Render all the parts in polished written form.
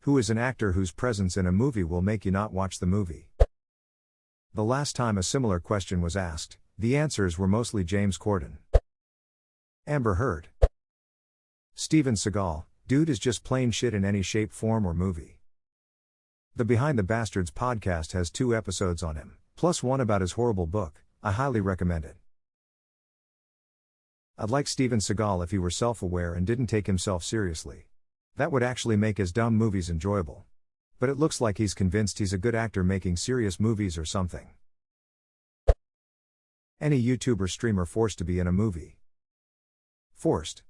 Who is an actor whose presence in a movie will make you not watch the movie? The last time a similar question was asked, the answers were mostly James Corden. Amber Heard. Steven Seagal, dude is just plain shit in any shape, form, or movie. The Behind the Bastards podcast has 2 episodes on him, plus one about his horrible book. I highly recommend it. I'd like Steven Seagal if he were self-aware and didn't take himself seriously. That would actually make his dumb movies enjoyable. But it looks like he's convinced he's a good actor making serious movies or something. Any YouTuber streamer forced to be in a movie. Forced.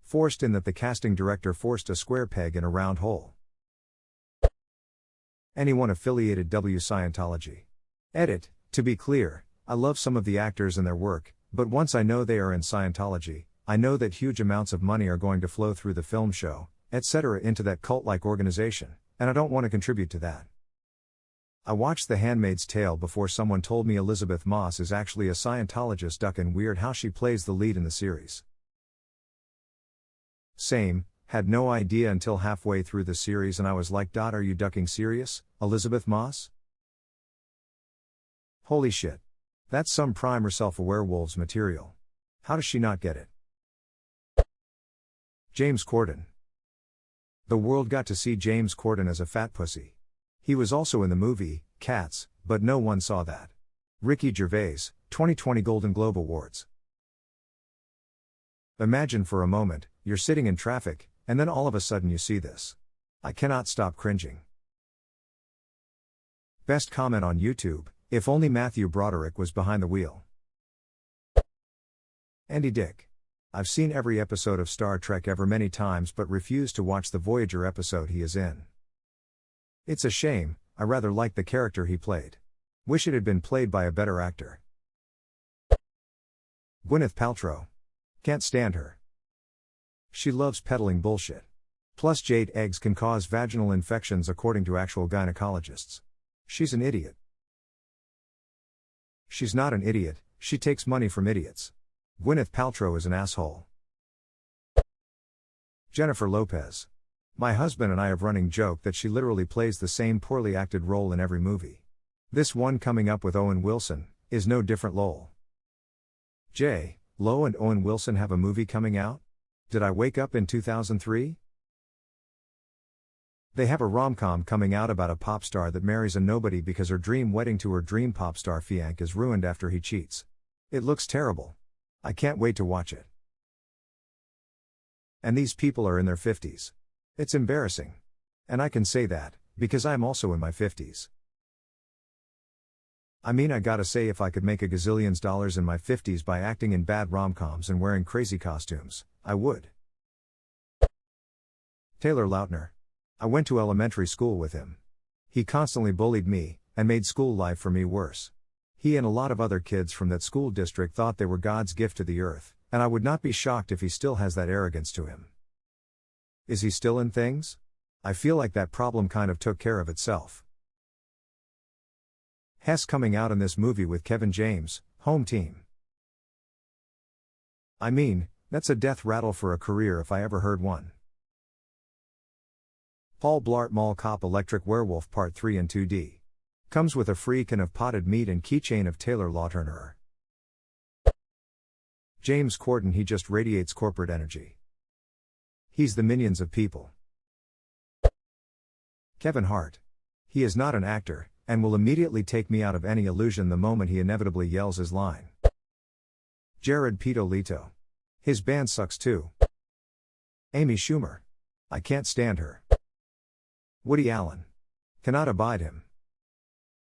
Forced in that the casting director forced a square peg in a round hole. Anyone affiliated W Scientology. Edit, to be clear, I love some of the actors and their work, but once I know they are in Scientology, I know that huge amounts of money are going to flow through the film show, etc. into that cult-like organization, and I don't want to contribute to that. I watched The Handmaid's Tale before someone told me Elizabeth Moss is actually a Scientologist. Duckin' weird how she plays the lead in the series. Same, had no idea until halfway through the series and I was like, are you ducking serious, Elizabeth Moss? Holy shit. That's some prime or self-aware wolves material. How does she not get it? James Corden. The world got to see James Corden as a fat pussy. He was also in the movie, Cats, but no one saw that. Ricky Gervais, 2020 Golden Globe Awards. Imagine for a moment, you're sitting in traffic, and then all of a sudden you see this. I cannot stop cringing. Best comment on YouTube, if only Matthew Broderick was behind the wheel. Andy Dick. I've seen every episode of Star Trek ever many times but refuse to watch the Voyager episode he is in. It's a shame, I rather liked the character he played. Wish it had been played by a better actor. Gwyneth Paltrow. Can't stand her. She loves peddling bullshit. Plus jade eggs can cause vaginal infections according to actual gynecologists. She's an idiot. She's not an idiot, she takes money from idiots. Gwyneth Paltrow is an asshole. Jennifer Lopez. My husband and I have running joke that she literally plays the same poorly acted role in every movie. This one coming up with Owen Wilson is no different lol. J. Lo and Owen Wilson have a movie coming out? Did I wake up in 2003? They have a rom-com coming out about a pop star that marries a nobody because her dream wedding to her dream pop star fiancé is ruined after he cheats. It looks terrible. I can't wait to watch it. And these people are in their 50s. It's embarrassing. And I can say that, because I'm also in my 50s. I mean, I gotta say, if I could make a gazillions dollars in my 50s by acting in bad rom-coms and wearing crazy costumes, I would. Taylor Lautner. I went to elementary school with him. He constantly bullied me, and made school life for me worse. He and a lot of other kids from that school district thought they were God's gift to the earth, and I would not be shocked if he still has that arrogance to him. Is he still in things? I feel like that problem kind of took care of itself. Hess coming out in this movie with Kevin James, Home Team. I mean, that's a death rattle for a career if I ever heard one. Paul Blart Mall Cop Electric Werewolf Part 3 in 2D. Comes with a free can of potted meat and keychain of Taylor Lautner. James Corden. He just radiates corporate energy. He's the minions of people. Kevin Hart. He is not an actor, and will immediately take me out of any illusion the moment he inevitably yells his line. Jared Pito Leto. His band sucks too. Amy Schumer. I can't stand her. Woody Allen. Cannot abide him.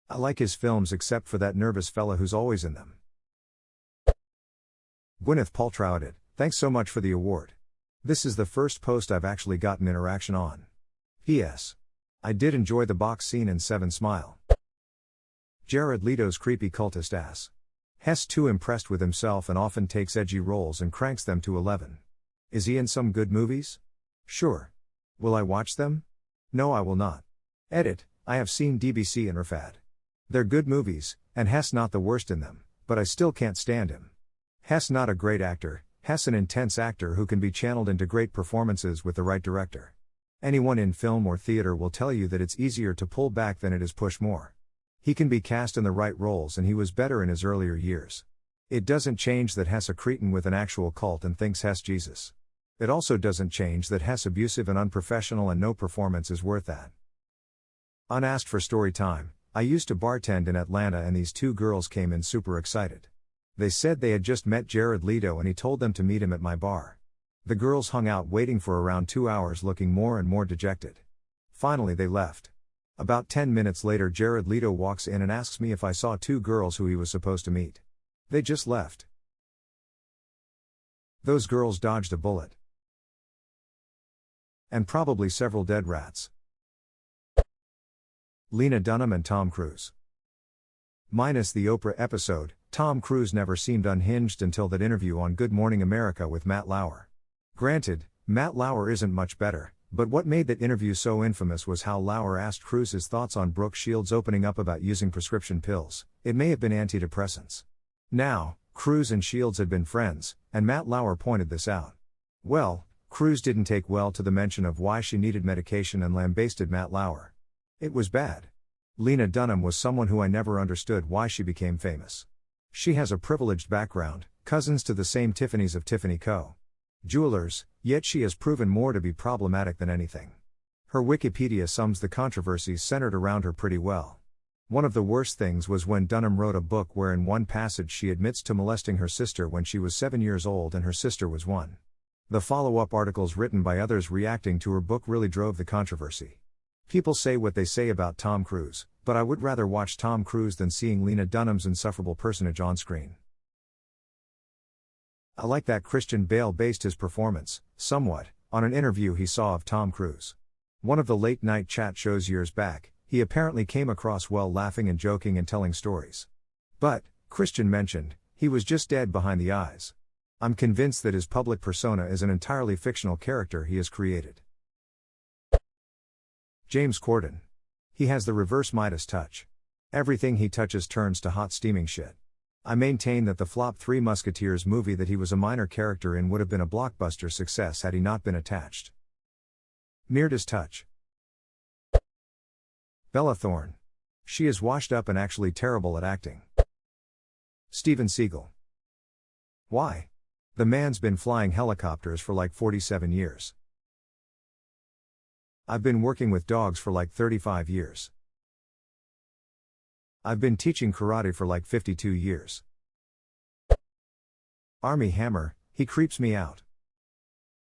I like his films except for that nervous fella who's always in them. Gwyneth Paltrow. Thanks so much for the award. This is the first post I've actually gotten interaction on. P.S. I did enjoy the box scene in Seven Smile. Jared Leto's creepy cultist ass. Hess too impressed with himself and often takes edgy roles and cranks them to 11. Is he in some good movies? Sure. Will I watch them? No, I will not. Edit, I have seen DBC and Rafad. They're good movies, and Hess not the worst in them, but I still can't stand him. Hess not a great actor, Hess an intense actor who can be channeled into great performances with the right director. Anyone in film or theater will tell you that it's easier to pull back than it is push more. He can be cast in the right roles, and he was better in his earlier years. It doesn't change that Hess a cretin with an actual cult and thinks Hess Jesus. It also doesn't change that Hess abusive and unprofessional and no performance is worth that. Unasked for story time, I used to bartend in Atlanta and these two girls came in super excited. They said they had just met Jared Leto and he told them to meet him at my bar. The girls hung out waiting for around 2 hours looking more and more dejected. Finally they left. About 10 minutes later Jared Leto walks in and asks me if I saw two girls who he was supposed to meet. They just left. Those girls dodged a bullet. And probably several dead rats. Lena Dunham and Tom Cruise. Minus the Oprah episode, Tom Cruise never seemed unhinged until that interview on Good Morning America with Matt Lauer. Granted, Matt Lauer isn't much better, but what made that interview so infamous was how Lauer asked Cruise his thoughts on Brooke Shields opening up about using prescription pills. It may have been antidepressants. Now, Cruise and Shields had been friends, and Matt Lauer pointed this out. Well, Cruise didn't take well to the mention of why she needed medication and lambasted Matt Lauer. It was bad. Lena Dunham was someone who I never understood why she became famous. She has a privileged background, cousins to the same Tiffany's of Tiffany Co. Jewelers, yet she has proven more to be problematic than anything. Her Wikipedia sums the controversies centered around her pretty well. One of the worst things was when Dunham wrote a book where in one passage she admits to molesting her sister when she was 7 years old and her sister was 1. The follow-up articles written by others reacting to her book really drove the controversy. People say what they say about Tom Cruise, but I would rather watch Tom Cruise than seeing Lena Dunham's insufferable personage on screen. I like that Christian Bale based his performance, somewhat, on an interview he saw of Tom Cruise. One of the late-night chat shows years back, he apparently came across well laughing and joking and telling stories. But, Christian mentioned, he was just dead behind the eyes. I'm convinced that his public persona is an entirely fictional character he has created. James Corden. He has the reverse Midas touch. Everything he touches turns to hot steaming shit. I maintain that the flop Three Musketeers movie that he was a minor character in would have been a blockbuster success had he not been attached. Midas touch. Bella Thorne. She is washed up and actually terrible at acting. Steven Seagal. Why? The man's been flying helicopters for like 47 years. I've been working with dogs for like 35 years. I've been teaching karate for like 52 years. Army Hammer, he creeps me out.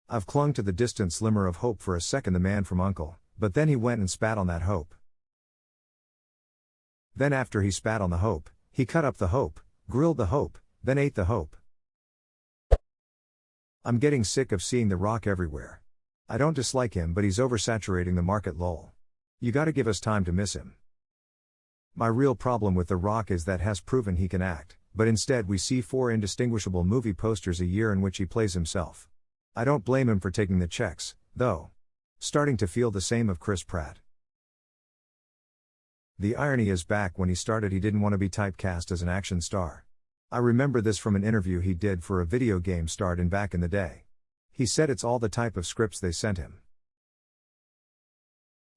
I've clung to the distant slimmer of hope for a second, the man from U.N.C.L.E., but then he went and spat on that hope. Then after he spat on the hope, he cut up the hope, grilled the hope, then ate the hope. I'm getting sick of seeing The Rock everywhere. I don't dislike him, but he's oversaturating the market, lol. You gotta give us time to miss him. My real problem with The Rock is that has proven he can act, but instead we see 4 indistinguishable movie posters a year in which he plays himself. I don't blame him for taking the checks, though. Starting to feel the same of Chris Pratt. The irony is back when he started he didn't want to be typecast as an action star. I remember this from an interview he did for a video game starred in back in the day. He said it's all the type of scripts they sent him.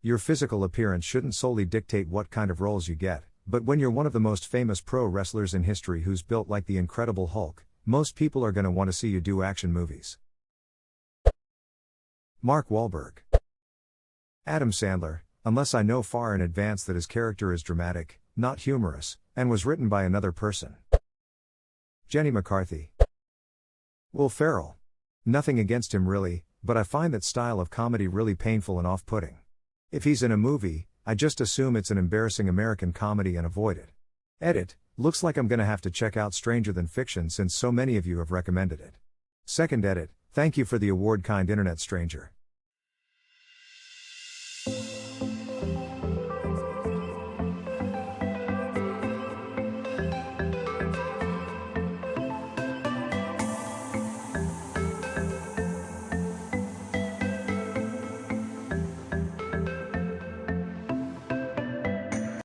Your physical appearance shouldn't solely dictate what kind of roles you get, but when you're one of the most famous pro wrestlers in history who's built like the Incredible Hulk, most people are gonna want to see you do action movies. Mark Wahlberg. Adam Sandler, unless I know far in advance that his character is dramatic, not humorous, and was written by another person. Jenny McCarthy. Will Ferrell. Nothing against him really, but I find that style of comedy really painful and off-putting. If he's in a movie, I just assume it's an embarrassing American comedy and avoid it. Edit, looks like I'm gonna have to check out Stranger Than Fiction since so many of you have recommended it. Second edit, thank you for the award, kind internet stranger.